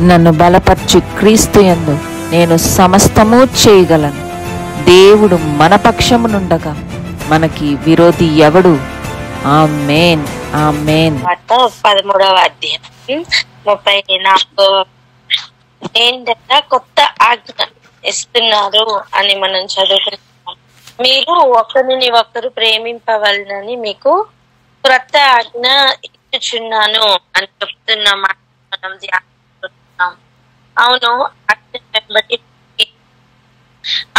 నన్ను బలపర్చు క్రీస్తు యందు నేను సమస్తము చేయగలను. దేవుడు మన పక్షమునుండగా మనకి విరోధి ఎవడు? ఆమేన్, ఆమేన్. 13వ అధ్యాయం 34 ఏంటంటే కొత్త ఆజ్ఞ ఇస్తున్నారు అని మనం చదువుకుంటాం. మీరు ఒకరిని ఒకరు ప్రేమింపవలనని మీకు క్రొత్త ఆజ్ఞ ఇచ్చుచున్నాను అని చెప్తున్న మాట మనం ధ్యానిస్తున్నాం. అవును,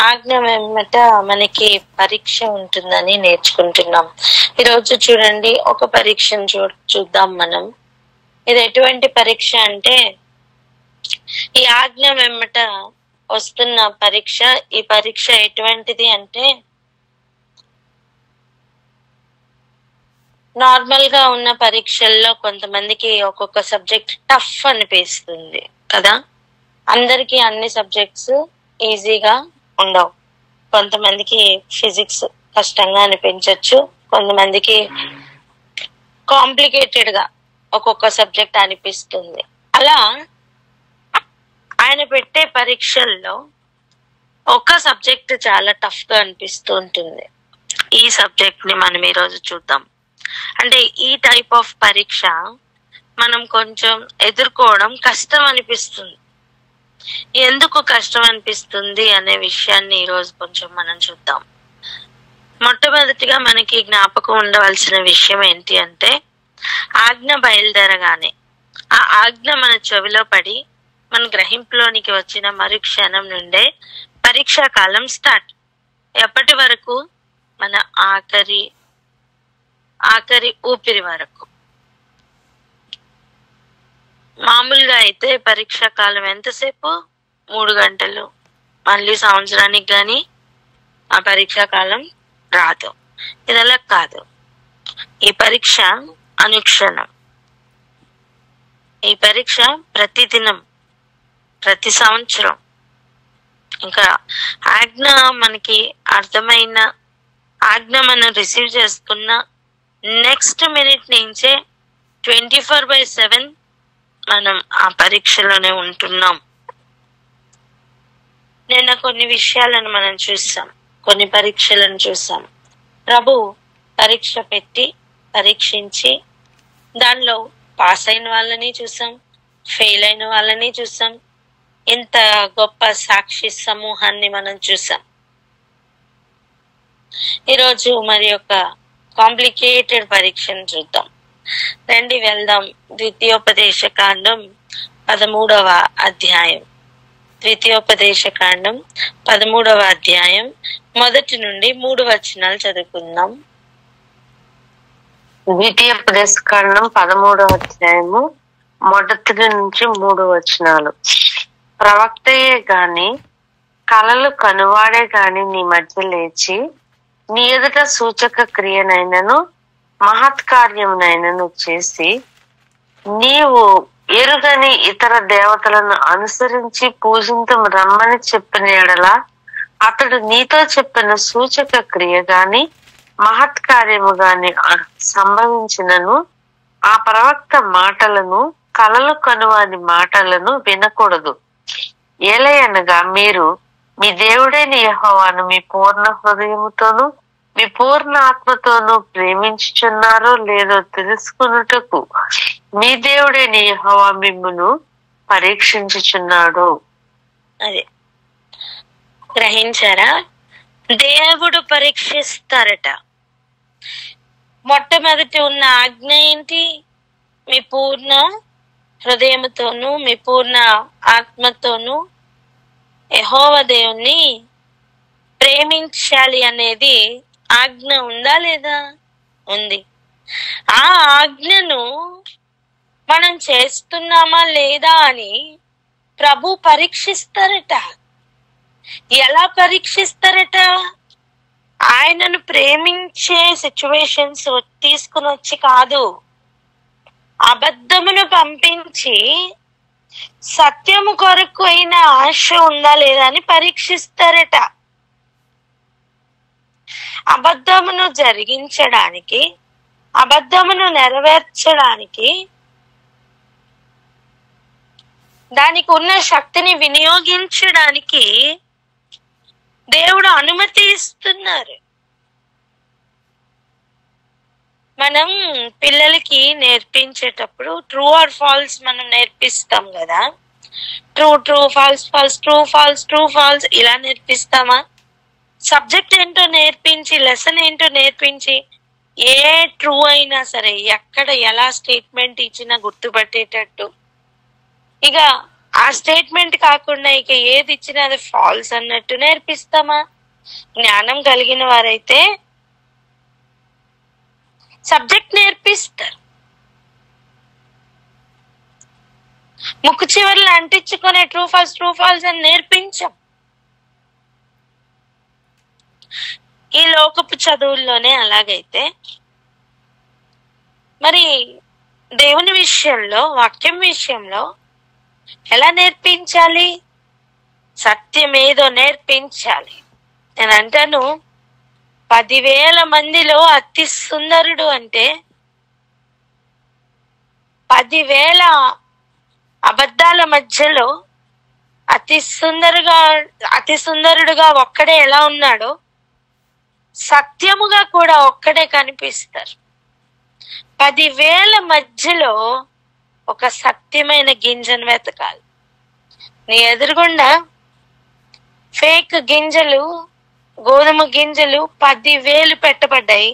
ఆజ్ఞ వెంబట మనకి పరీక్ష ఉంటుందని నేర్చుకుంటున్నాం. ఈరోజు చూడండి, ఒక పరీక్షను చూద్దాం మనం. ఇది ఎటువంటి పరీక్ష అంటే, ఈ ఆజ్ఞ వెంబట వస్తున్న పరీక్ష. ఈ పరీక్ష ఎటువంటిది అంటే, నార్మల్ గా ఉన్న పరీక్షల్లో కొంతమందికి ఒక్కొక్క సబ్జెక్ట్ టఫ్ అనిపిస్తుంది కదా. అందరికి అన్ని సబ్జెక్ట్స్ ఈజీగా ఉండవు. కొంతమందికి ఫిజిక్స్ కష్టంగా అనిపించవచ్చు, కొంతమందికి కాంప్లికేటెడ్ గా ఒక్కొక్క సబ్జెక్ట్ అనిపిస్తుంది. అలా ఆయన పెట్టే పరీక్షల్లో ఒక సబ్జెక్ట్ చాలా టఫ్ గా అనిపిస్తూ ఉంటుంది. ఈ సబ్జెక్ట్ ని మనం ఈరోజు చూద్దాం. అంటే ఈ టైప్ ఆఫ్ పరీక్ష మనం కొంచెం ఎదుర్కోవడం కష్టం అనిపిస్తుంది. ఎందుకు కష్టం అనిపిస్తుంది అనే విషయాన్ని ఈరోజు కొంచెం మనం చూద్దాం. మొట్టమొదటిగా మనకి జ్ఞాపకం ఉండవలసిన విషయం ఏంటి అంటే, ఆజ్ఞ బయలుదేరగానే ఆ ఆజ్ఞ మన చెవిలో పడి మన గ్రహింపులోనికి వచ్చిన మరుక్షణం నుండే పరీక్షా కాలం స్టార్ట్. ఎప్పటి వరకు? మన ఆఖరి ఊపిరి వరకు. మామూలుగా అయితే పరీక్షా కాలం ఎంతసేపు? 3 గంటలు. మళ్ళీ సంవత్సరానికి గాని ఆ పరీక్షా కాలం రాదు. ఇదలా కాదు. ఈ పరీక్ష అనుక్షణం. ఈ పరీక్ష ప్రతిదినం, ప్రతి సంవత్సరం. ఇంకా ఆజ్ఞ మనకి అర్థమైన ఆజ్ఞ మనం రిసీవ్ చేసుకున్న నెక్స్ట్ మినిట్ నుంచే 24/7 మనం ఆ పరీక్షలోనే ఉంటున్నాం. నిన్న కొన్ని విషయాలను మనం చూసాం, కొన్ని పరీక్షలను చూసాం. ప్రభు పరీక్ష పెట్టి పరీక్షించి దానిలో పాస్ అయిన వాళ్ళని చూసాం, ఫెయిల్ అయిన వాళ్ళని చూసాం. ఇంత గొప్ప సాక్షి సమూహాన్ని మనం చూసాం. ఈరోజు మరి ఒక కాంప్లికేటెడ్ పరీక్షను చూద్దాం. రండి వెళ్దాం. ద్వితీయోపదేశ కాండం 13వ అధ్యాయం. ద్వితీయోపదేశ కాండం 13వ అధ్యాయం 1 నుండి 3 వచనాలు చదువుకుందాం. ద్వితీయోపదేశ కాండం 13వ అధ్యాయము 1 నుంచి 3 వచనాలు. ప్రవక్తయే గాని కలలు కనువాడే గాని నీ మధ్య లేచి నీ ఎదుట సూచక క్రియనైనను మహత్కార్యమునైనను చేసి నీవు ఎరుగని ఇతర దేవతలను అనుసరించి పూజించము రమ్మని చెప్పిన ఎడల అతడు నీతో చెప్పిన సూచక క్రియ గాని మహత్కార్యము గాని సంభవించినను ఆ ప్రవక్త మాటలను, కలలు కనువాని మాటలను వినకూడదు. ఏలయనగా మీరు మీ దేవుడైన యెహోవాను మీ పూర్ణ హృదయముతోను మీ పూర్ణ ఆత్మతోనూ ప్రేమించుచున్నారో లేదో తెలుసుకున్నటకు మీ దేవుడైన యెహోవా మిమ్మును పరీక్షించుచున్నాడు. అదే గ్రహించారా? దేవుడు పరీక్షిస్తారట. మొట్టమొదటి ఉన్న ఆజ్ఞ ఏంటి? మీ పూర్ణ హృదయముతోను మీ పూర్ణ ఆత్మతోను యెహోవా దేవుణ్ణి ప్రేమించాలి అనేది ఆజ్ఞ ఉందా లేదా? ఉంది. ఆ ఆజ్ఞను మనం చేస్తున్నామా లేదా అని ప్రభు పరీక్షిస్తారట. ఎలా పరీక్షిస్తారట? ఆయనను ప్రేమించే సిచ్యువేషన్స్ తీసుకుని వచ్చి కాదు, అబద్ధమును పంపించి సత్యము కొరకు అయిన ఆశ ఉందా లేదా అని పరీక్షిస్తారట. అబద్ధమును జరిగించడానికి, అబద్ధమును నెరవేర్చడానికి దానికి ఉన్న శక్తిని వినియోగించడానికి దేవుడు అనుమతి ఇస్తున్నారు. మనం పిల్లలకి నేర్పించేటప్పుడు ట్రూ ఆర్ ఫాల్స్ మనం నేర్పిస్తాం కదా. True true, false false, true false, true false ఇలా నేర్పిస్తామా? సబ్జెక్ట్ ఏంటో నేర్పించి, లెసన్ ఏంటో నేర్పించి, ఏ ట్రూ అయినా సరే ఎక్కడ ఎలా స్టేట్మెంట్ ఇచ్చినా గుర్తుపట్టేటట్టు, ఇక ఆ స్టేట్మెంట్ కాకుండా ఇక ఏది ఇచ్చినా అది ఫాల్స్ అన్నట్టు నేర్పిస్తామా? జ్ఞానం కలిగిన వారైతే సబ్జెక్ట్ నేర్పిస్తారు. ముక్కు చివర్లు అంటించుకునే ట్రూ ఫాల్స్ అని నేర్పించాం. ఈ లోకపు చదువుల్లోనే అలాగైతే మరి దేవుని విషయంలో, వాక్యం విషయంలో ఎలా నేర్పించాలి? సత్యం ఏదో నేర్పించాలి. నేను అంటాను, 10,000 మందిలో అతి సుందరుడు అంటే 10,000 అబద్ధాల మధ్యలో అతి సుందరుడుగా ఒక్కడే ఎలా ఉన్నాడో సత్యముగా కూడా ఒక్కడే కనిపిస్తారు. 10,000 మధ్యలో ఒక సత్యమైన గింజను వెతకాలి. నీ ఎదురుగుండా ఫేక్ గింజలు, గోధుమ గింజలు 10,000 పెట్టబడ్డాయి.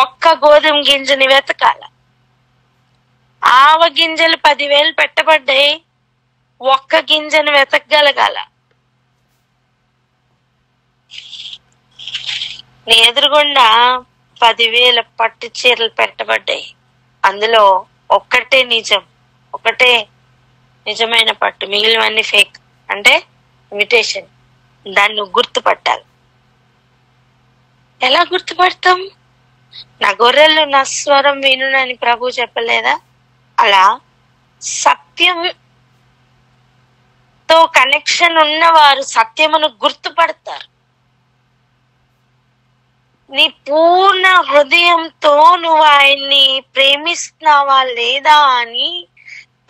ఒక్క గోధుమ గింజని వెతకాల. ఆవ గింజలు 10,000 పెట్టబడ్డాయి. ఒక్క గింజను వెతకగలగాల. నీ ఎదురుగుండా 10,000 పట్టు చీరలు పెట్టబడ్డాయి. అందులో ఒక్కటే నిజం, ఒకటే నిజమైన పట్టు, మిగిలినవన్నీ ఫేక్, అంటే ఇమిటేషన్. దాన్ని నువ్వు గుర్తుపట్టాలి. ఎలా గుర్తుపడతాం? నా గొర్రెలు నా స్వరం వినునని ప్రభు చెప్పలేదా? అలా సత్యంతో కనెక్షన్ ఉన్నవారు సత్యమును గుర్తుపడతారు. నీ పూర్ణ హృదయంతో నువ్వు ఆయన్ని ప్రేమిస్తున్నావా లేదా అని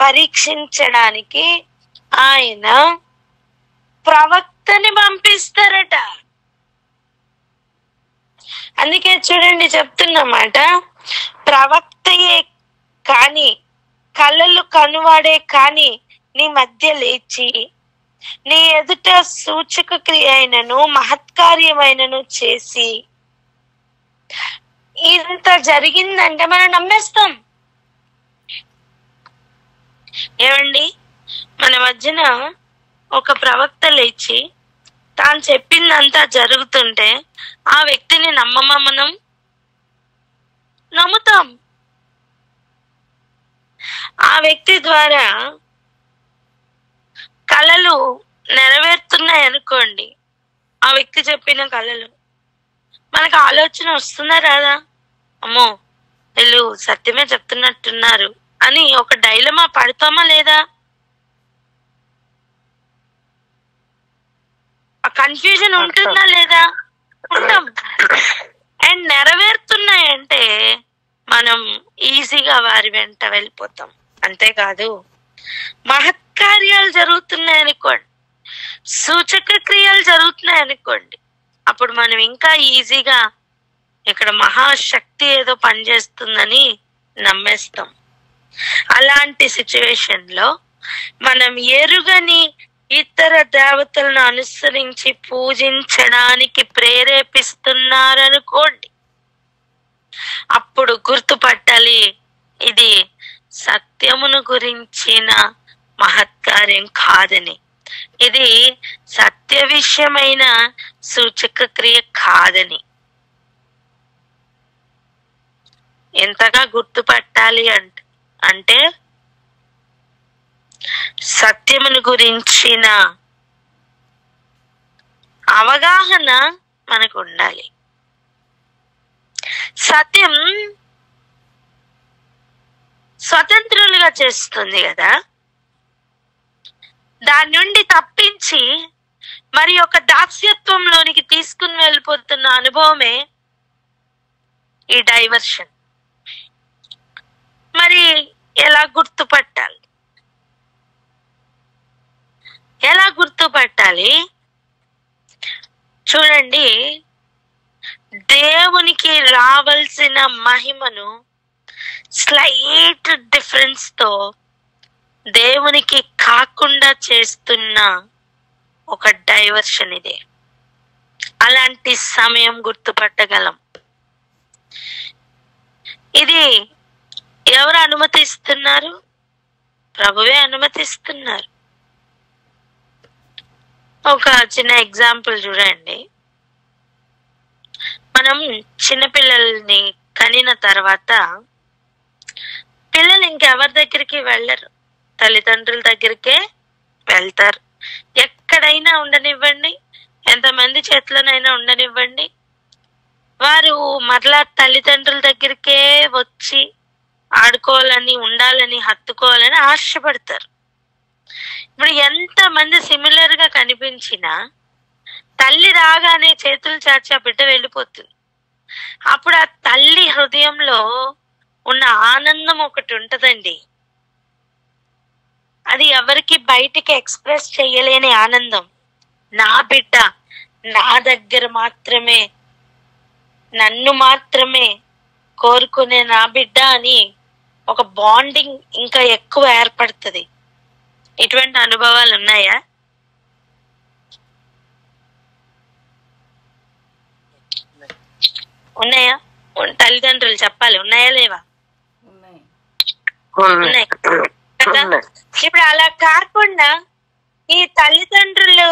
పరీక్షించడానికి ఆయన ప్రవక్తని పంపిస్తారట. అందుకే చూడండి చెప్తున్నమాట, ప్రవక్తయే కాని, కలలు కనువాడే కాని నీ మధ్య లేచి నీ ఎదుట సూచక క్రియ అయినను మహత్కార్యమైనను చేసి, ఇంత జరిగిందంటే మనం నమ్మేస్తాం. ఏమండి, మన మధ్యన ఒక ప్రవక్త లేచి తాను చెప్పిందంతా జరుగుతుంటే ఆ వ్యక్తిని నమ్మమా? మనం నమ్ముతాం. ఆ వ్యక్తి ద్వారా కళలు నెరవేరుతున్నాయి అనుకోండి, ఆ వ్యక్తి చెప్పిన కళలు, మనకు ఆలోచన వస్తుందా రాదా? అమ్మో, వీళ్ళు సత్యమే చెప్తున్నట్టున్నారు అని ఒక డైలమా పడతామా లేదా? ఆ కన్ఫ్యూజన్ ఉంటుందా లేదా? ఉంటాం. అండ్ నెరవేరుతున్నాయంటే మనం ఈజీగా వారి వెంట వెళ్ళిపోతాం. అంతేకాదు, మహత్కార్యాలు జరుగుతున్నాయి అనుకోండి, సూచక క్రియలు జరుగుతున్నాయి అనుకోండి, అప్పుడు మనం ఇంకా ఈజీగా ఇక్కడ మహాశక్తి ఏదో పనిచేస్తుందని నమ్మేస్తాం. అలాంటి సిచ్యువేషన్ లో మనం ఎరుగని ఇతర దేవతలను అనుసరించి పూజించడానికి ప్రేరేపిస్తున్నారనుకోండి, అప్పుడు గుర్తుపట్టాలి, ఇది సత్యమును గురించిన మహత్కార్యం కాదని, ఇది సత్య విషయమైన సూచక క్రియ కాదని. ఎంతగా గుర్తుపట్టాలి అంటే సత్యమును గురించిన అవగాహన మనకు ఉండాలి. సత్యం స్వతంత్రులుగా చేస్తుంది కదా, దాని నుండి తప్పించి మరి ఒక దాస్యత్వంలోనికి తీసుకుని వెళ్ళిపోతున్న అనుభవమే ఈ డైవర్షన్. మరి ఎలా గుర్తుపట్టాలి? రావాల్సిన మహిమను స్లైట్ డిఫరెన్స్ తో దేవునికి కాకుండా చేస్తున్న ఒక డైవర్షన్ ఇది. అలాంటి సమయం గుర్తుపట్టగలం. ఇది ఎవరు అనుమతిస్తున్నారు? ప్రభువే అనుమతిస్తున్నారు. ఒక చిన్న ఎగ్జాంపుల్ చూడండి. మనం చిన్నపిల్లల్ని కనిన తర్వాత పిల్లలు ఇంకెవరి దగ్గరికి వెళ్ళరు, తల్లిదండ్రుల దగ్గరికే వెళ్తారు. ఎక్కడైనా ఉండనివ్వండి, ఎంతమంది చేతిలోనైనా ఉండనివ్వండి, వారు మరలా తల్లిదండ్రుల దగ్గరికే వచ్చి ఆడుకోవాలని, ఉండాలని, హత్తుకోవాలని ఆశపడతారు. ఇప్పుడు ఎంత మంది సిమిలర్ గా కనిపించినా తల్లి రాగానే చేతులు చాచి ఆ బిడ్డ వెళ్ళిపోతుంది. అప్పుడు ఆ తల్లి హృదయంలో ఉన్న ఆనందం ఒకటి ఉంటదండి. అది ఎవరికి బయటికి ఎక్స్ప్రెస్ చెయ్యలేని ఆనందం. నా బిడ్డ నా దగ్గర మాత్రమే, నన్ను మాత్రమే కోరుకునే నా బిడ్డ అని ఒక బాండింగ్ ఇంకా ఎక్కువ ఏర్పడుతుంది. ఇటువంటి అనుభవాలు ఉన్నాయా? ఉన్నాయా? తల్లిదండ్రులు చెప్పాలి, ఉన్నాయా లేవా? ఉన్నాయి కదా. ఇప్పుడు అలా కాకుండా ఈ తల్లిదండ్రులు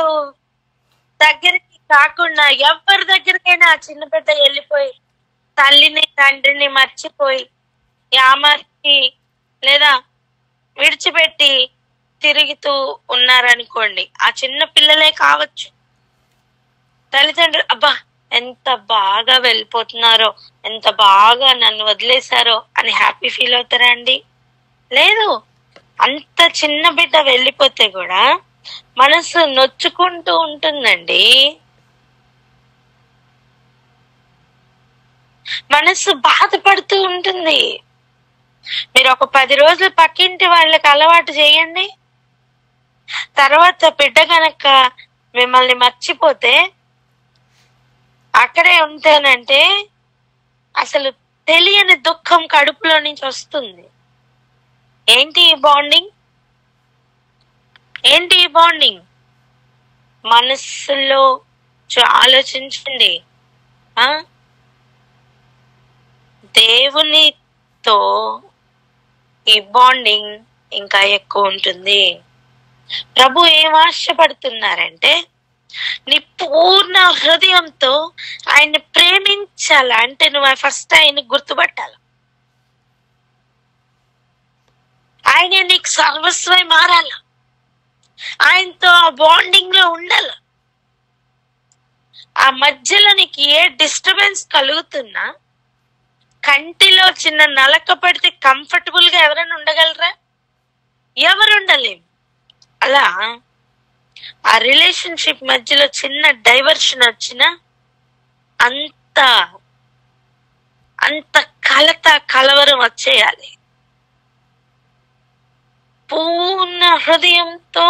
దగ్గరికి కాకుండా ఎవరి దగ్గరికైనా ఆ చిన్న బిడ్డ వెళ్ళిపోయి తల్లిని తండ్రిని మర్చిపోయి యామర్చి లేదా విడిచిపెట్టి తిరుగుతూ ఉన్నారనుకోండి, ఆ చిన్న పిల్లలే కావచ్చు, తల్లిదండ్రులు అబ్బా ఎంత బాగా వెళ్ళిపోతున్నారో, ఎంత బాగా నన్ను వదిలేశారో అని హ్యాపీ ఫీల్ అవుతారా అండి? లేదు. అంత చిన్న బిడ్డ వెళ్ళిపోతే కూడా మనసు నొచ్చుకుంటూ ఉంటుందండి. మనసు బాధపడుతూ ఉంటుంది. మీరు ఒక 10 రోజులు పక్కింటి వాళ్ళకి అలవాటు చేయండి, తర్వాత బిడ్డ గనక మిమ్మల్ని మర్చిపోతే అక్కడే ఉంటానంటే అసలు తెలియని దుఃఖం కడుపులో నుంచి వస్తుంది. ఏంటి ఈ బాండింగ్? ఏంటి ఈ బాండింగ్? మనస్సులో ఆలోచించండి. దేవునితో ఈ బాండింగ్ ఇంకా ఎక్కువ ఉంటుంది. ప్రభు ఏం ఆశపడుతున్నారంటే నీ పూర్ణ హృదయంతో ఆయన్ని ప్రేమించాల. అంటే నువ్వు ఫస్ట్ ఆయన్ని గుర్తుపట్టాల, ఆయన నీకు సర్వస్వై మారాల, ఆయనతో ఆ బాండింగ్ లో ఉండాల. ఆ మధ్యలో నీకు ఏ డిస్టర్బెన్స్ కలుగుతున్నా, కంటిలో చిన్న నలక పడితే కంఫర్టబుల్ గా ఎవరైనా ఉండగలరా? ఎవరు ఉండలేం. అలా ఆ రిలేషన్షిప్ మధ్యలో చిన్న డైవర్షన్ వచ్చినా అంత కలవరం వచ్చేయాలి. పూర్ణ హృదయంతో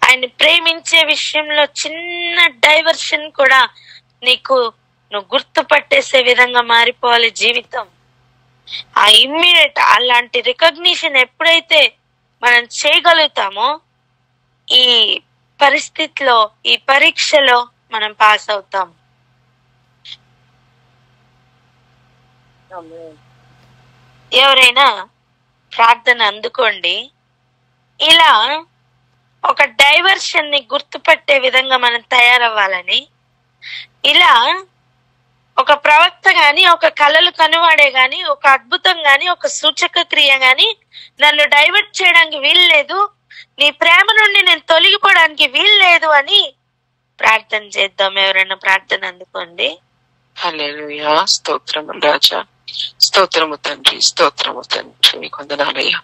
ఆయన ప్రేమించే విషయంలో చిన్న డైవర్షన్ కూడా నువ్వు గుర్తుపట్టేసే విధంగా మారిపోవాలి జీవితం. ఆ ఇమ్మీడియట్ అలాంటి రికగ్నిషన్ ఎప్పుడైతే మనం చేయగలుగుతామో ఈ పరిస్థితిలో, ఈ పరీక్షలో మనం పాస్ అవుతాం. ఎవరైనా ప్రార్థన అందుకోండి. ఇలా ఒక డైవర్షన్ ని గుర్తుపట్టే విధంగా మనం తయారవ్వాలని, ఇలా ఒక ప్రవక్త గాని, ఒక కళలు కనువాడే గాని, ఒక అద్భుతం గాని, ఒక సూచక క్రియ గాని నన్ను డైవర్ట్ చేయడానికి వీల్లేదు, నీ ప్రేమ నుండి నేను తొలగిపోవడానికి వీల్లేదు అని ప్రార్థన చేద్దాం. ఎవరైనా ప్రార్థన అందుకోండి. హల్లెలూయా, స్తోత్రం రాజా. స్తోత్రము తండ్రి, స్తోత్రము తండ్రి, మీకు వందనాలయ్యా.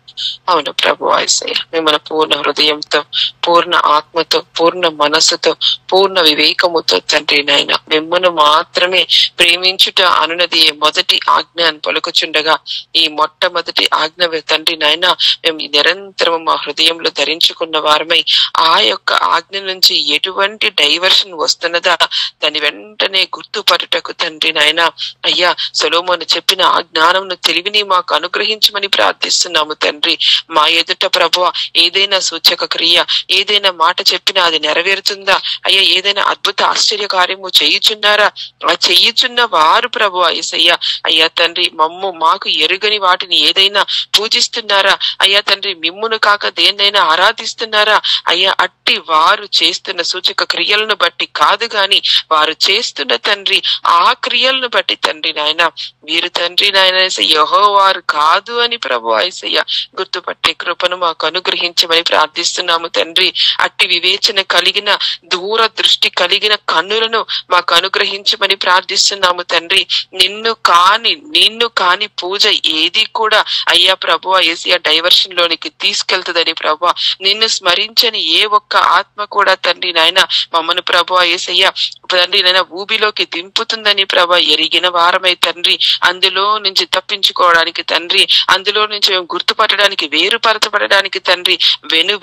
అవును ప్రభు యేసయ్య, మిమ్మల్ని పూర్ణ హృదయంతో, పూర్ణ ఆత్మతో, పూర్ణ మనస్సుతో, పూర్ణ వివేకముతో తండ్రి నాయన మిమ్మల్ని మాత్రమే ప్రేమించుట అనున్నది మొదటి ఆజ్ఞ అని పలుకుచుండగా, ఈ మొట్టమొదటి ఆజ్ఞ తండ్రి నాయన మేము నిరంతరం మా హృదయంలో ధరించుకున్న వారమై ఆ యొక్క ఆజ్ఞ నుంచి ఎటువంటి డైవర్షన్ వస్తున్నదా దాని వెంటనే గుర్తుపట్టుటకు తండ్రి నాయన అయ్యా సొలొమోను చెప్పిన ఆ జ్ఞానమును తెలివిని మాకు అనుగ్రహించమని ప్రార్థిస్తున్నాము తండ్రి. మా ఎదుట ప్రభువా ఏదైనా సూచక క్రియ, ఏదైనా మాట చెప్పినా అది నెరవేరుతుందా అయ్యా, ఏదైనా అద్భుత ఆశ్చర్య కార్యము చేయుచున్నారా, ఆ చేయుచున్న వారు ప్రభువా యేసయ్యా అయ్యా తండ్రి మాకు ఎరుగని వాటిని ఏదైనా పూజిస్తున్నారా అయ్యా తండ్రి, మిమ్మును కాక దేన్నైనా ఆరాధిస్తున్నారా అయ్యా, అట్టి వారు చేస్తున్న సూచక క్రియలను బట్టి కాదు గాని వారు చేస్తున్న తండ్రి ఆ క్రియలను బట్టి తండ్రి నాయన వీరు తండ్రి నాయన యెహోవారు కాదు అని ప్రభువా యేసయ్య గుర్తుపట్టే కృపను మాకు అనుగ్రహించమని ప్రార్థిస్తున్నాము తండ్రి. అట్టి వివేచన కలిగిన, దూర దృష్టి కలిగిన కన్నులను మాకు అనుగ్రహించమని ప్రార్థిస్తున్నాము తండ్రి. నిన్ను కాని పూజ ఏది కూడా అయ్యా ప్రభువా యేసయ్య డైవర్షన్ లోనికి తీసుకెళ్తుందని ప్రభువా, నిన్ను స్మరించని ఏ ఒక్క ఆత్మ కూడా తండ్రి నాయన మమ్మను ప్రభువా యేసయ్య తండ్రి నాయన ఊబిలోకి దింపుతుందని ప్రభా ఎరిగిన వారమై తండ్రి అందులో నుంచి తప్పించుకోవడానికి తండ్రి, అందులో నుంచి మేము గుర్తుపట్టడానికి, వేరుపరచబడడానికి తండ్రి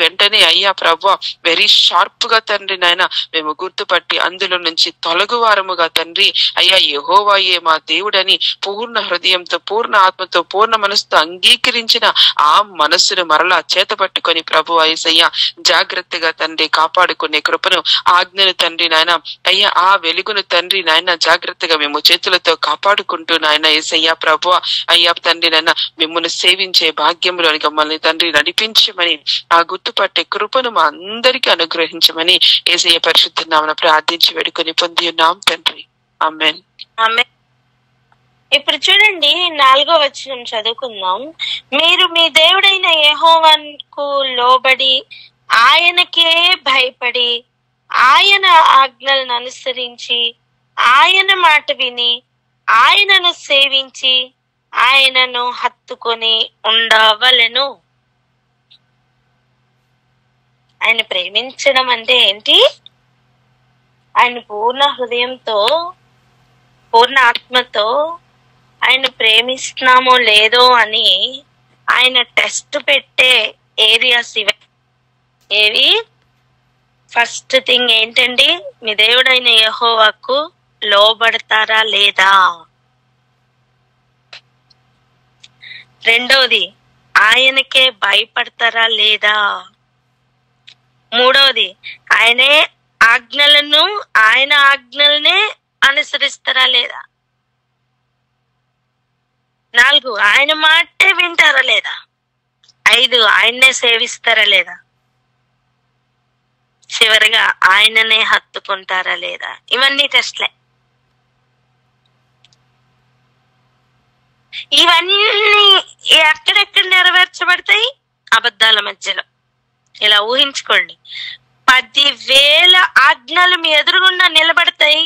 వెంటనే అయ్యా ప్రభువా వెరీ షార్ప్ గా తండ్రి నాయన మేము గుర్తుపట్టి అందులో నుంచి తొలగు వారముగా తండ్రి అయ్యా యెహోవాయే మా దేవుడని పూర్ణ హృదయంతో, పూర్ణ ఆత్మతో, పూర్ణ మనసుతో అంగీకరించిన ఆ మనస్సును మరలా చేత పట్టుకొని ప్రభువా యేసయ్య జాగ్రత్తగా తండ్రి కాపాడుకునే కృపను, ఆజ్ఞను తండ్రి నాయన అయ్యా ఆ వెలుగును తండ్రి నాయన జాగ్రత్తగా మేము చేతులతో కాపాడుకుంటూ నాయన యేసయ్య ప్రభువా అయ్యా తండ్రి నాయన మిమ్మల్ని సేవించే భాగ్యంలోని మమ్మల్ని తండ్రి నడిపించమని, ఆ గుర్తుపట్టే కృపను మా అందరికీ అనుగ్రహించమని యేసయ్య పరిశుద్ధ నామమున ప్రార్థించి వేడుకొని పొంది ఉన్నాం తండ్రి. ఆమేన్. ఇప్పుడు చూడండి 4వ వచనం చదువుకుందాం. మీరు మీ దేవుడైన యెహోవాకు లోబడి ఆయనకే భయపడి ఆయన ఆజ్ఞలను అనుసరించి ఆయన మాట విని ఆయనను సేవించి ఆయనను హత్తుకొని ఉండవలెను. ఆయన ప్రేమించడం అంటే ఏంటి? ఆయన పూర్ణ హృదయంతో, పూర్ణ ఆత్మతో ఆయన ప్రేమిస్తున్నామో లేదో అని ఆయన టెస్ట్ పెట్టే ఏరియాస్ ఇవే. ఏవి? ఫస్ట్ థింగ్ ఏంటండి? మీ దేవుడైన యెహోవాకు లోబడతారా లేదా? రెండోది ఆయనకే భయపడతారా లేదా? మూడవది ఆయన ఆజ్ఞలనే అనుసరిస్తారా లేదా? 4 ఆయన మాటే వింటారా లేదా? 5 ఆయన్నే సేవిస్తారా లేదా? చివరిగా ఆయననే హత్తుకుంటారా లేదా? ఇవన్నీ టెస్ట్లే. ఇవన్నీ ఎక్కడెక్కడ నెరవేర్చబడతాయి? అబద్ధాల మధ్యలో. ఇలా ఊహించుకోండి, 10,000 ఆజ్ఞలు మీ ఎదురుగుండా నిలబడతాయి.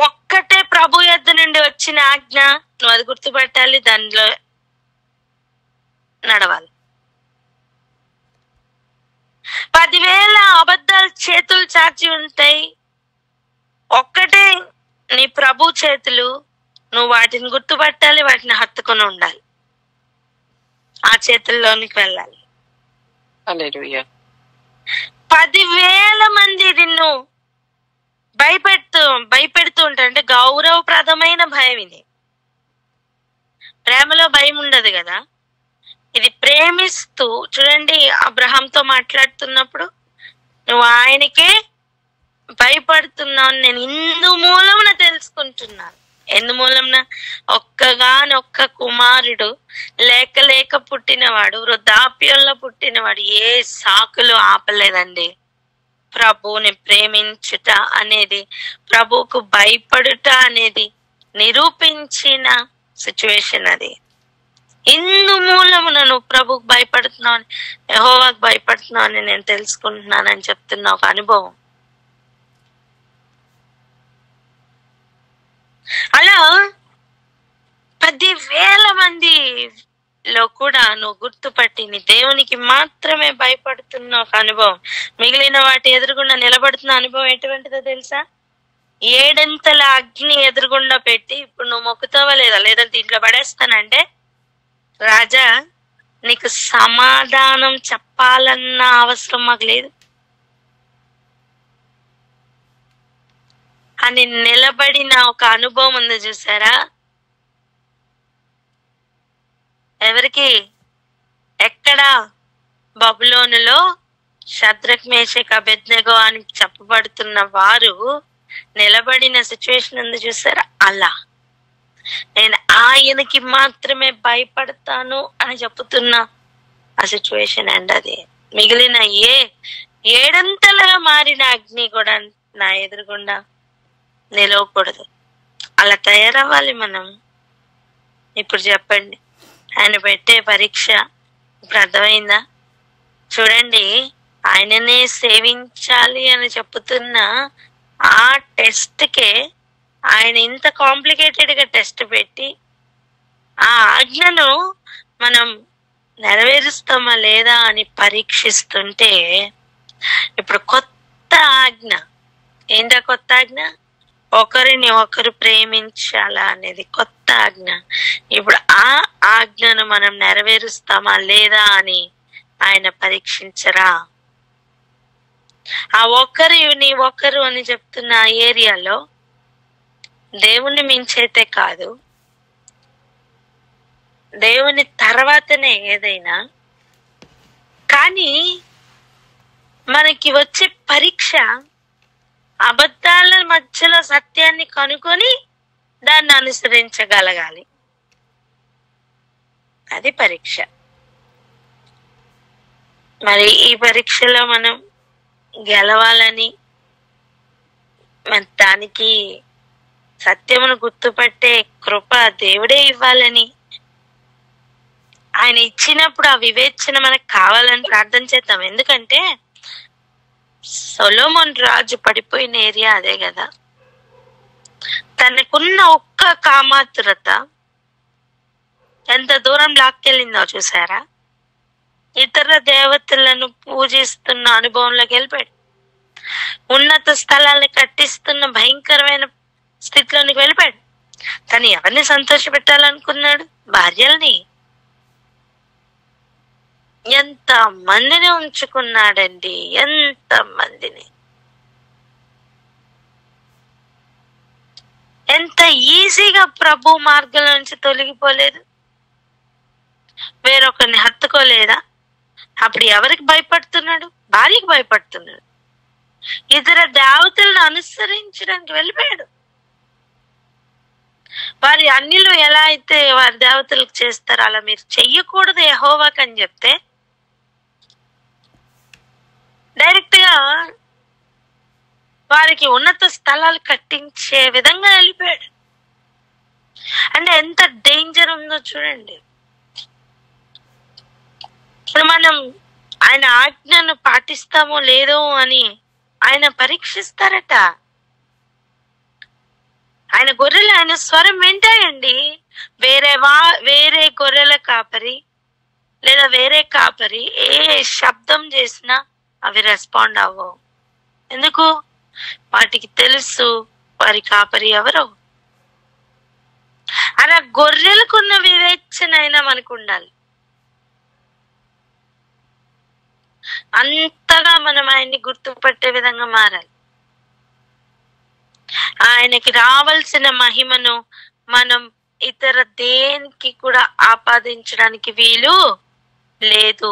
ఒక్కటే ప్రభు యొద్ద నుండి వచ్చిన ఆజ్ఞ, నువ్వు అది గుర్తుపట్టాలి, దానిలో నడవాలి. 10,000 అబద్ధాలు చేతులు చాచి ఉంటాయి, ఒక్కటే నీ ప్రభు చేతులు, నువ్వు వాటిని గుర్తుపట్టాలి, వాటిని హత్తుకొని ఉండాలి, ఆ చేతుల్లోనికి వెళ్ళాలి. 10,000 మంది నిన్ను భయపెడుతూ ఉంటారు. అంటే గౌరవప్రదమైన భయం. ఇది ప్రేమలో భయం ఉండదు కదా. ఇది ప్రేమిస్తూ చూడండి, అబ్రహాంతో మాట్లాడుతున్నప్పుడు నువ్వు ఆయనకే భయపడుతున్నావు, నేను ఇందు మూలమున తెలుసుకుంటున్నాను. ఎందు మూలంన? ఒక్క కుమారుడు లేక పుట్టినవాడు, వృద్ధాప్యంలో పుట్టినవాడు ఏ సాకులు ఆపలేదండి. ప్రభువుని ప్రేమించుట అనేది, ప్రభువుకు భయపడుట అనేది నిరూపించిన సిచ్యువేషన్ అది. ఇందు మూలమున నువ్వు ప్రభువుకు భయపడుతున్నావు, యెహోవాకు భయపడుతున్నావు అని నేను తెలుసుకుంటున్నానని చెప్తున్నా ఒక అనుభవం. అలా 10,000 మందిలో కూడా నువ్వు గుర్తుపట్టి నీ దేవునికి మాత్రమే భయపడుతున్న ఒక అనుభవం, మిగిలిన వాటి ఎదురుగుండా నిలబడుతున్న అనుభవం ఎటువంటిదో తెలుసా? 7 అగ్ని ఎదురుగుండా పెట్టి ఇప్పుడు నువ్వు మొక్కుతావా లేదా, లేదంటే ఇంట్లో పడేస్తానంటే, రాజా నీకు సమాధానం చెప్పాలన్న అవసరం మాకు లేదు అని నిలబడిన ఒక అనుభవం ఉంది చూసారా? ఎవరికి? ఎక్కడ? బబులోనులో షద్రక్ మేషక్ అబేద్నెగో అని చెప్పబడుతున్న వారు నిలబడిన సిచ్యువేషన్ ఉంది చూసారా? అలా నేను ఆయనకి మాత్రమే భయపడతాను అని చెప్తున్నా ఆ సిచ్యువేషన్ అండ్ అది. మిగిలిన 7 మారిన అగ్ని కూడా నా ఎదురుగుండా నిలవకూడదు. అలా తయారవ్వాలి మనం. ఇప్పుడు చెప్పండి, ఆయన పెట్టే పరీక్ష ఇప్పుడు అర్థమైందా? చూడండి, ఆయననే సేవించాలి అని చెప్తున్న ఆ టెస్ట్ కే ఆయన ఇంత కాంప్లికేటెడ్ గా టెస్ట్ పెట్టి ఆ ఆజ్ఞను మనం నెరవేరుస్తామా లేదా అని పరీక్షిస్తుంటే, ఇప్పుడు కొత్త ఆజ్ఞ ఏంటా? కొత్త ఆజ్ఞ ఒకరిని ఒకరు ప్రేమించాలా అనేది కొత్త ఆజ్ఞ. ఇప్పుడు ఆ ఆజ్ఞను మనం నెరవేరుస్తామా లేదా అని ఆయన పరీక్షించరా? ఆ ఒకరు అని చెప్తున్న ఏరియాలో దేవుణ్ణి మించైతే కాదు, దేవుని తర్వాతనే ఏదైనా, కానీ మనకి వచ్చే పరీక్ష అబద్ధాల మధ్యలో సత్యాన్ని కనుకొని దాన్ని అనుసరించగలగాలి. అది పరీక్ష. మరి ఈ పరీక్షలో మనం గెలవాలని, మరి దానికి సత్యమును గుర్తుపట్టే కృప దేవుడే ఇవ్వాలని, ఆయన ఇచ్చినప్పుడు ఆ వివేచన మనకు కావాలని ప్రార్థన చేద్దాం. ఎందుకంటే సొలొమోన్ రాజు పడిపోయిన ఏరియా అదే కదా. తనకున్న ఒక్క కామాతురత ఎంత దూరం లాక్కెళ్ళిందో చూసారా? ఇతర దేవతలను పూజిస్తున్న అనుభవంలోకి వెళ్ళిపోయాడు. ఉన్నత స్థలాన్ని కట్టిస్తున్న భయంకరమైన స్థితిలోనికి వెళ్ళిపోయాడు. తను ఎవరిని సంతోష పెట్టాలనుకున్నాడు? భార్యల్ని. ఎంత మందిని ఉంచుకున్నాడండి, ఎంత మందిని! ఎంత ఈజీగా ప్రభు మార్గం నుంచి తొలగిపోలేదు, వేరొకరిని హత్తుకోలేదా? అప్పుడు ఎవరికి భయపడుతున్నాడు? భార్యకి భయపడుతున్నాడు. ఇతర దేవతలను అనుసరించడానికి వెళ్ళిపోయాడు. వారి అన్నిలో ఎలా అయితే వారి దేవతలకు చేస్తారో అలా మీరు చెయ్యకూడదు యెహోవాకు అని చెప్తే డైరెక్ట్ గా వారికి ఉన్నత స్థలాలు కట్టించే విధంగా వెళ్ళిపోయాడు. అంటే ఎంత డేంజర్ ఉందో చూడండి. ఇప్పుడు మనం ఆయన ఆజ్ఞను పాటిస్తామో లేదో అని ఆయన పరీక్షిస్తారట. ఆయన గొర్రెలు ఆయన స్వరం వింటాయండి. వేరే గొర్రెల కాపరి లేదా వేరే కాపరి ఏ శబ్దం చేసినా అవి రెస్పాండ్ అవ్వవు. ఎందుకు? వాటికి తెలుసు వారి కాపరి ఎవరో. అలా గొర్రెలకున్న వివేచన అయినా మనకు ఉండాలి. అంతగా మనం ఆయన్ని గుర్తుపట్టే విధంగా మారాలి. ఆయనకి రావాల్సిన మహిమను మనం ఇతర దేనికి కూడా ఆపాదించడానికి వీలు లేదు.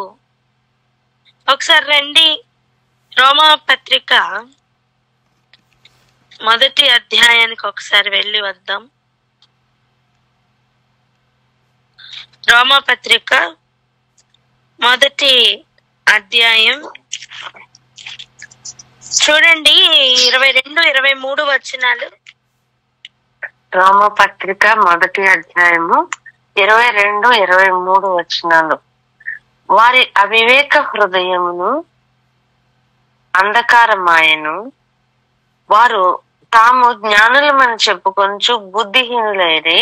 ఒకసారి రండి, రోమా పత్రిక 1వ అధ్యాయానికి ఒకసారి వెళ్ళి వద్దాం. రోమా పత్రిక 1వ అధ్యాయం చూడండి, 22-23 వచనాలు. రోమా పత్రిక 1వ అధ్యాయము 22-23 వచనాలు. వారి అవివేక హృదయమును అంధకారమాయను, వారు తాము జ్ఞానులమని చెప్పుకొనుచు బుద్ధిహీనులైరి,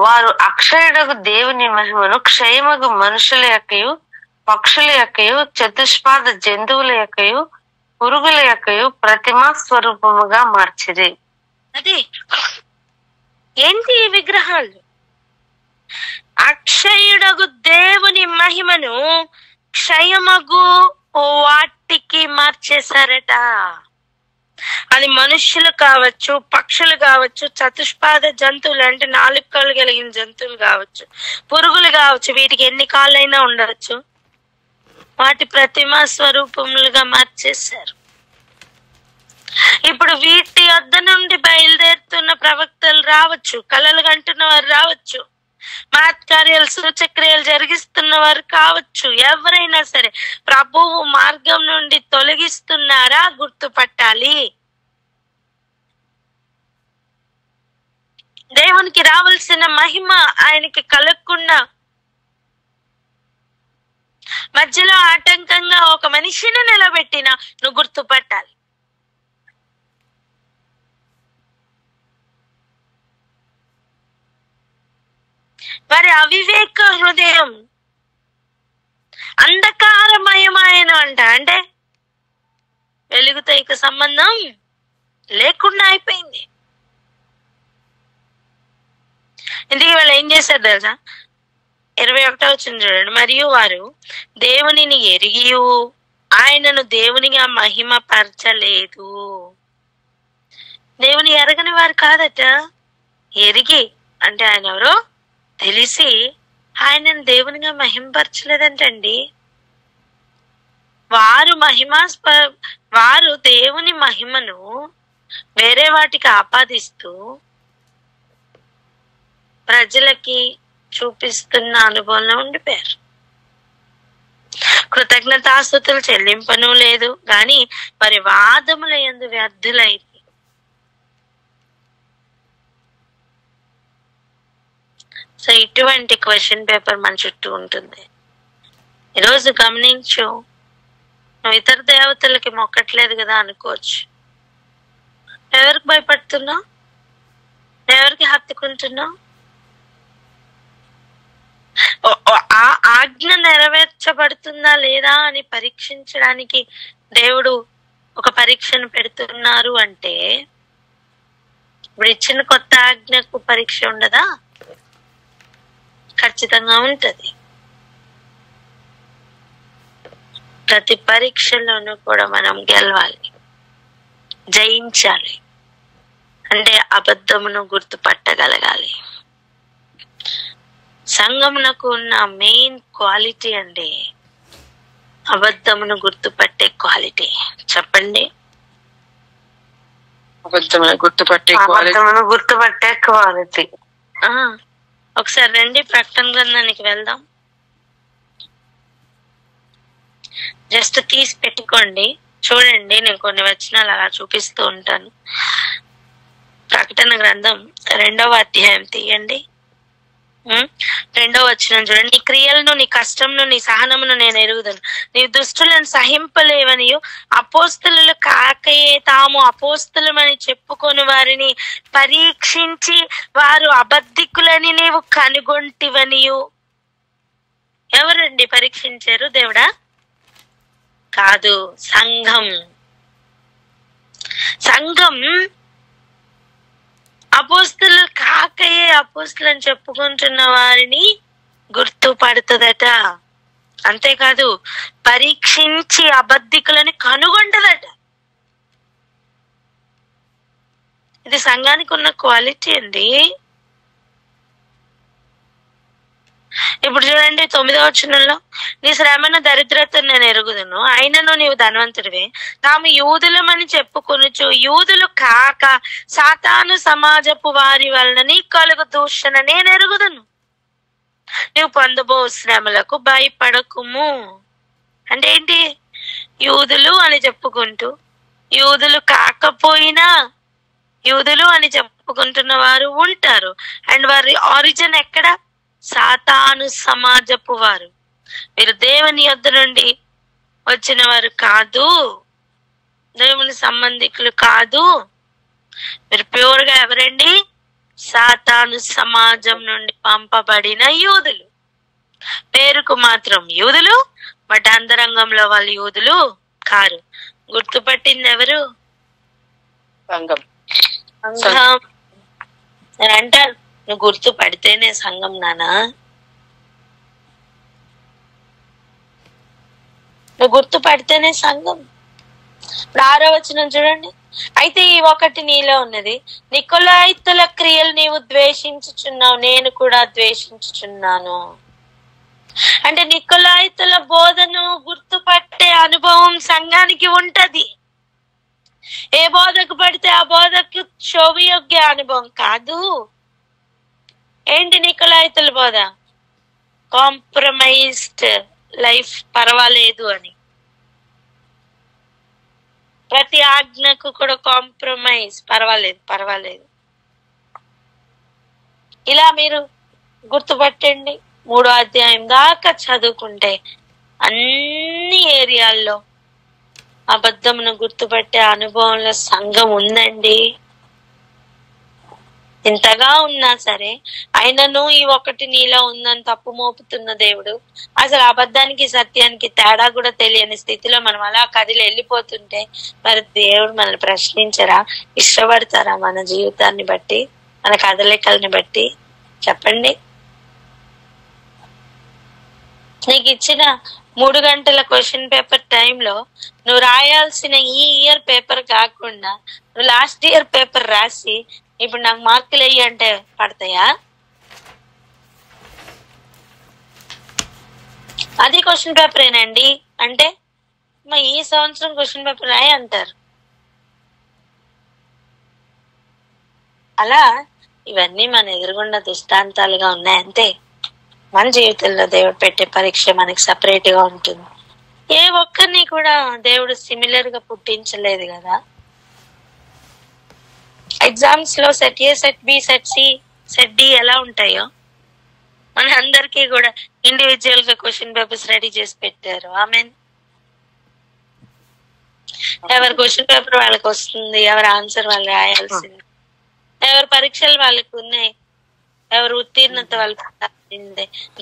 వారు అక్షయుడకు దేవుని మహిమను క్షయమగు మనుషుల యొక్కయు పక్షుల యొక్కయు చతుష్పాద జంతువుల యొక్కయు పురుగుల యొక్కయు ప్రతిమా స్వరూపముగా మార్చిరి. అది ఏంటి ఈ విగ్రహాలు? అక్షయుడగు దేవుని మహిమను క్షయమగు వాటికి మార్చేశారట. అది మనుష్యులు కావచ్చు, పక్షులు కావచ్చు, చతుష్పాద జంతువులు అంటే 4 కాళ్ళు కలిగిన జంతువులు కావచ్చు, పురుగులు కావచ్చు, వీటికి ఎన్ని కాళ్ళైనా ఉండవచ్చు, వాటి ప్రతిమా స్వరూపములుగా మార్చేశారు. ఇప్పుడు వీటి వద్ద నుండి బయలుదేరుతున్న ప్రవక్తలు రావచ్చు, కళలు కంటున్న వారు రావచ్చు, మహత్కార్యాలు సూచక్రియలు జరిగిస్తున్న వారు కావచ్చు, ఎవరైనా సరే ప్రభువు మార్గం నుండి తొలగిస్తున్నారా గుర్తుపట్టాలి. దేవునికి రావాల్సిన మహిమ ఆయనకి కలగకుండా మధ్యలో ఆటంకంగా ఒక మనిషిని నిలబెట్టిన నువ్వు గుర్తుపట్టాలి. వారి అవివేక హృదయం అంధకారమయమైన అంటే వెలుగుతో ఇక సంబంధం లేకుండా అయిపోయింది. ఇందుకే వాళ్ళు ఏం చేశారు తెలుసా? 21వ వచనం చూడండి. మరియు వారు దేవునిని ఎరిగి ఆయనను దేవునిగా మహిమ పరచలేదు. దేవుని ఎరగని వారు కాదట, ఎరిగి అంటే ఆయన ఎవరో తెలిసి ఆయనను దేవునిగా మహిమపరచలేదంటండి. వారు దేవుని మహిమను వేరే వాటికి ఆపాదిస్తూ ప్రజలకి చూపిస్తున్న అనుభవంలో ఉండిపోయారు. కృతజ్ఞతాస్తుతులు చెల్లింపను లేదు గాని వారి వాదముల యందు వ్యర్థులైంది. సో ఇటువంటి క్వశ్చన్ పేపర్ మన చుట్టూ ఉంటుంది. ఈరోజు గమనించు, నువ్వు ఇతర దేవతలకి మొక్కట్లేదు కదా అనుకోవచ్చు. ఎవరికి భయపడుతున్నావు? ఎవరికి హత్తుకుంటున్నావు? ఆ ఆజ్ఞ నెరవేర్చబడుతుందా లేదా అని పరీక్షించడానికి దేవుడు ఒక పరీక్షను పెడుతున్నారు అంటే, ఇప్పుడు ఇచ్చిన కొత్త ఆజ్ఞకు పరీక్ష ఉండదా? ఖచ్చితంగా ఉంటది. ప్రతి పరీక్షలోనూ కూడా మనం గెలవాలి, జయించాలి. అంటే అబద్ధమును గుర్తుపట్టగలగాలి. సంఘమునకు ఉన్న మెయిన్ క్వాలిటీ అండి అబద్ధమును గుర్తుపట్టే క్వాలిటీ. చెప్పండి. అబద్ధమును గుర్తుపట్టే క్వాలిటీ. ఒకసారి రండి, ప్రకటన గ్రంథానికి వెళ్దాం. జస్ట్ తీసి పెట్టుకోండి, చూడండి. నేను కొన్ని వచనాలు అలా చూపిస్తూ ఉంటాను. ప్రకటన గ్రంథం 2వ అధ్యాయం తీయండి. 2వ వచనం చూడండి. నీ క్రియలను, నీ కష్టమును, నీ సహనమును నేను ఎరుగుదును. నీ దుష్టులను సహింపలేవనియు అపోస్తలులు కాకయే తాము అపోస్తలమని చెప్పుకొని వారిని పరీక్షించి వారు అబద్ధికులని నీవు కనుగొంటివనియు. ఎవరండి పరీక్షించారు? దేవుడా? కాదు, సంఘం. సంఘం అపోస్తలు కాకయే అపోస్తలు అని చెప్పుకుంటున్న వారిని గుర్తుపడుతుందట. అంతేకాదు, పరీక్షించి అబద్ధికులని కనుగొంటదట. ఇది సంఘానికి ఉన్న క్వాలిటీ అండి. ఇప్పుడు చూడండి 9వ వచనంలో, నీ శ్రమను దరిద్రతను నేను ఎరుగుదును, అయినను నీవు ధనవంతుడివే. తాము యూదులమని చెప్పుకొనుచు యూదులు కాక సాతాను సమాజపు వారి వలన నీ కలుగు దూషణ నేను ఎరుగుదును. నువ్వు పొందబో శ్రమలకు భయపడకుము. అంటే ఏంటి? యూదులు అని చెప్పుకుంటూ యూదులు కాకపోయినా యూదులు అని చెప్పుకుంటున్న వారు ఉంటారు. అండ్ వారి ఆరిజిన్ ఎక్కడ? సాతాను సమాజపు వారు. వీరు దేవుని యొద్ద నుండి వచ్చిన వారు కాదు, దేవుని సంబంధికులు కాదు. మీరు ప్యూర్ గా ఎవరండి? సాతాను సమాజం నుండి పంపబడిన యూదులు. పేరుకు మాత్రం యూదులు, బట్ అంతరంగంలో వాళ్ళు యూదులు కారు. గుర్తుపట్టింది ఎవరు? సంఘం. సంఘం అని అంటారు. నువ్వు గుర్తుపడితేనే సంఘం నానా. నువ్వు గుర్తుపడితేనే సంఘం. ఇప్పుడు 6వ వచనం చూడండి. అయితే ఈ ఒకటి నీలో ఉన్నది, నికొలాయితుల క్రియలు నీవు ద్వేషించుచున్నావు, నేను కూడా ద్వేషించుచున్నాను. అంటే నికొలాయితుల బోధను గుర్తుపట్టే అనుభవం సంఘానికి ఉంటది. ఏ బోధకు పడితే ఆ బోధకు శోభయోగ్య అనుభవం కాదు. ఏంటి నికొలాయితుల బోధ? కాంప్రమైజ్డ్ లైఫ్, పర్వాలేదు అని. ప్రతి ఆజ్ఞకు కూడా కాంప్రమైజ్, పర్వాలేదు. ఇలా మీరు గుర్తుపట్టండి. 3వ అధ్యాయం దాకా చదువుకుంటే అన్ని ఏరియాల్లో అబద్ధమును గుర్తుపట్టే అనుభవంలో సంఘం ఉందండి. ఇంతగా ఉన్నా సరే ఆయనను ఈ ఒకటి నీలో ఉందని తప్పు మోపుతున్న దేవుడు, అసలు అబద్ధానికి సత్యానికి తేడా కూడా తెలియని స్థితిలో మనం అలా కదిలి వెళ్ళిపోతుంటే మరి దేవుడు మనల్ని ప్రశ్నించరా? ఇష్టపడతారా మన జీవితాన్ని బట్టి, మన కదలికల్ని బట్టి? చెప్పండి. నీకు ఇచ్చిన 3 గంటల క్వశ్చన్ పేపర్ టైంలో నువ్వు రాయాల్సిన ఈ ఇయర్ పేపర్ కాకుండా నువ్వు లాస్ట్ ఇయర్ పేపర్ రాసి ఇప్పుడు నాకు మార్కులు వెయ్యి అంటే పడతాయా? అది క్వశ్చన్ పేపర్ ఏనండి అంటే మా ఈ సంవత్సరం క్వశ్చన్ పేపర్ రాయి అంటారు. అలా ఇవన్నీ మన ఎదురుగుండా దృష్టాంతాలుగా ఉన్నాయి. అంతే. మన జీవితంలో దేవుడు పెట్టే పరీక్ష మనకి సపరేట్ గా ఉంటుంది. ఏ ఒక్కరిని కూడా దేవుడు సిమిలర్ గా పుట్టించలేదు కదా. ఎగ్జామ్స్ లో set A, set B, set C, set D ఎలా ఉంటాయో మన అందరికీ కూడా ఇండివిజువల్ గా క్వశ్చన్ పేపర్స్ రెడీ చేసి పెట్టారు. ఆమెన్. ఎవరి క్వశ్చన్ పేపర్ వాళ్ళకి వస్తుంది, ఎవరి ఆన్సర్ వాళ్ళు రాయాల్సింది, ఎవరి పరీక్షలు వాళ్ళకి ఉన్నాయి, ఎవరు ఉత్తీర్ణత వాళ్ళకి.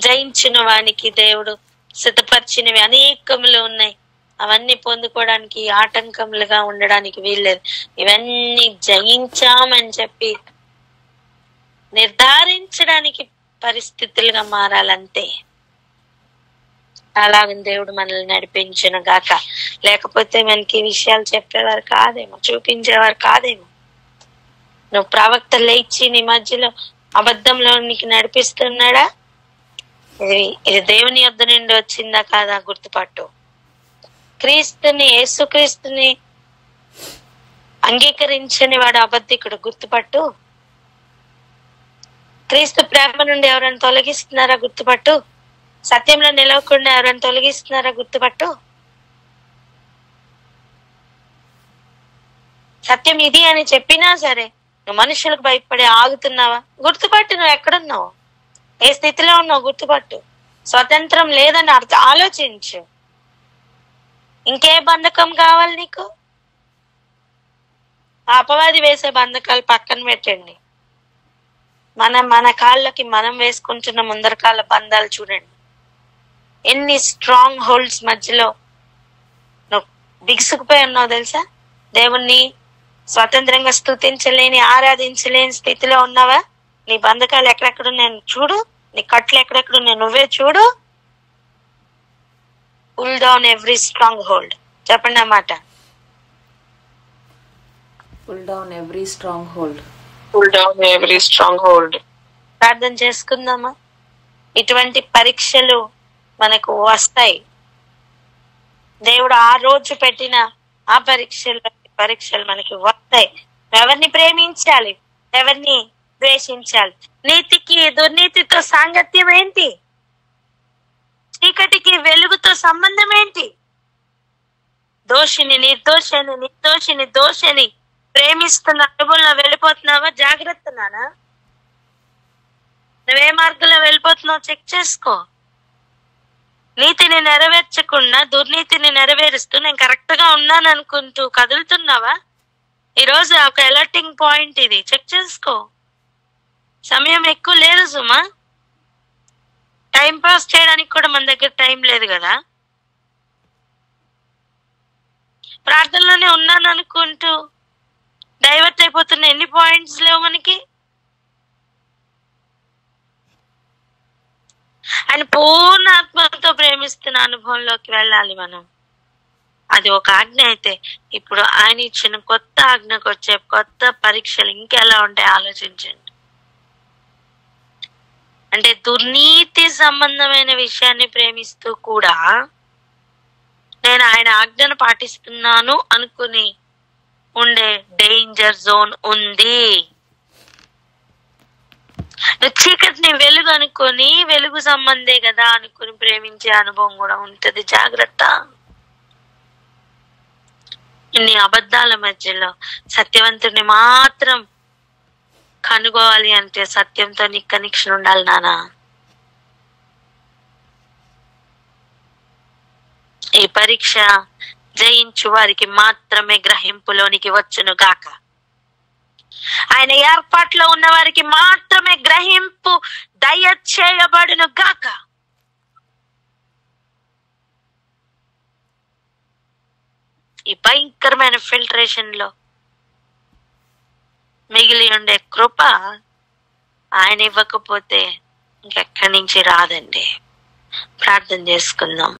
జయించిన వానికి దేవుడు సిద్ధపరిచినవి అనేకములు ఉన్నాయి. అవన్నీ పొందుకోవడానికి ఆటంకములుగా ఉండడానికి వీల్లేదు. ఇవన్నీ జయించామని చెప్పి నిర్ధారించడానికి పరిస్థితులుగా మారాలంతే. అలాగే దేవుడు మనల్ని నడిపించిన గాక. లేకపోతే మనకి విషయాలు చెప్పేవారు కాదేమో, చూపించేవారు కాదేమో. నువ్వు ప్రవక్త లేచి నీ మధ్యలో అబద్ధంలో నీకు నడిపిస్తున్నాడా? ఇది దేవుని యొద్ద నుండి వచ్చిందా కాదా గుర్తుపట్టు. క్రీస్తుని, యేసుక్రీస్తుని అంగీకరించని వాడు అబద్ధికుడు, గుర్తుపట్టు. క్రీస్తు ప్రేమ నుండి ఎవరైనా తొలగిస్తున్నారా? గుర్తుపట్టు. సత్యంలో నిలవకుండా ఎవరైనా తొలగిస్తున్నారా? గుర్తుపట్టు. సత్యం ఇది అని చెప్పినా సరే నువ్వు మనుషులకు భయపడి ఆగుతున్నావా? గుర్తుపట్టు. నువ్వు ఎక్కడున్నావు, ఏ స్థితిలో ఉన్నావు గుర్తుపట్టు. స్వతంత్రం లేదని ఆలోచించు. ఇంకే బంధకం కావాలి నీకు? ఆ అపవాది వేసే బంధకాలు పక్కన పెట్టండి. మన కాళ్ళకి మనం వేసుకుంటున్న ముందర కాళ్ళ బంధాలు చూడండి. ఎన్ని స్ట్రాంగ్ హోల్డ్స్ మధ్యలో నువ్వు బిగుసుకుపోయి ఉన్నావు తెలుసా? దేవుణ్ణి స్వతంత్రంగా స్తుతించలేని, ఆరాధించలేని స్థితిలో ఉన్నావా? నీ బంధకాలు ఎక్కడెక్కడ నేను చూడు, నీ కట్లు ఎక్కడెక్కడ నువ్వే చూడు. Pull down every stronghold. చెప్పండి అన్నమాట. Pull down every stronghold. Pull down every stronghold. ప్రార్థన చేసుకుందామా? ఇటువంటి పరీక్షలు మనకు వస్తాయి. దేవుడు ఆ రోజు పెట్టిన ఆ పరీక్షలు మనకి వస్తాయి. ఎవరిని ప్రేమించాలి, ఎవరిని ద్వేషించాలి, నీతికి దుర్నీతితో సాంగత్యం ఏంటి, చీకటికి వెలుగుతో సంబంధం ఏంటి, దోషిని నిర్దోషిని, నిర్దోషిని దోషిని ప్రేమిస్తున్న అనుభవంలో వెళ్ళిపోతున్నావా? జాగ్రత్త నానా. నువ్వే మార్గంలో వెళ్ళిపోతున్నావు చెక్ చేసుకో. నీతిని నెరవేర్చకుండా దుర్నీతిని నెరవేరుస్తూ నేను కరెక్ట్ గా ఉన్నాను అనుకుంటూ కదులుతున్నావా? ఈరోజు ఒక అలర్టింగ్ పాయింట్ ఇది, చెక్ చేసుకో. సమయం ఎక్కువ లేదు సుమా. టైం పాస్ చేయడానికి కూడా మన దగ్గర టైం లేదు కదా. ప్రార్థనలోనే ఉన్నాను అనుకుంటూ డైవర్ట్ అయిపోతున్న ఎన్ని పాయింట్స్ లేవు మనకి. ఆయన పూర్ణ ఆత్మతో ప్రేమిస్తున్న అనుభవంలోకి వెళ్ళాలి మనం. అది ఒక ఆజ్ఞ అయితే, ఇప్పుడు ఆయన ఇచ్చిన కొత్త ఆజ్ఞకు వచ్చే కొత్త పరీక్షలు ఇంకెలా ఉంటాయి ఆలోచించండి. అంటే దుర్నీతి సంబంధమైన విషయాన్ని ప్రేమిస్తూ కూడా నేను ఆయన ఆజ్ఞను పాటిస్తున్నాను అనుకుని ఉండే డేంజర్ జోన్ ఉంది. చీకటిని వెలుగు అనుకొని వెలుగు సంబంధే కదా అనుకుని ప్రేమించే అనుభవం కూడా ఉంటది. జాగ్రత్త. ఇన్ని అబద్ధాల మధ్యలో సత్యవంతుడిని మాత్రం కనుగోవాలి అంటే సత్యంతో నీ కనెక్షన్ ఉండాలి నానా. ఈ పరీక్ష జయించు వారికి మాత్రమే గ్రహింపులోనికి వచ్చును గాక. ఆయన ఏర్పాట్లో ఉన్న వారికి మాత్రమే గ్రహింపు దయచేయబడును గాక. ఈ భయంకరమైన ఫిల్టరేషన్ లో మిగిలి ఉండే కృప ఆయన ఇవ్వకపోతే ఇంకెక్కడి నుంచి రాదండి. ప్రార్థన చేసుకుందాం.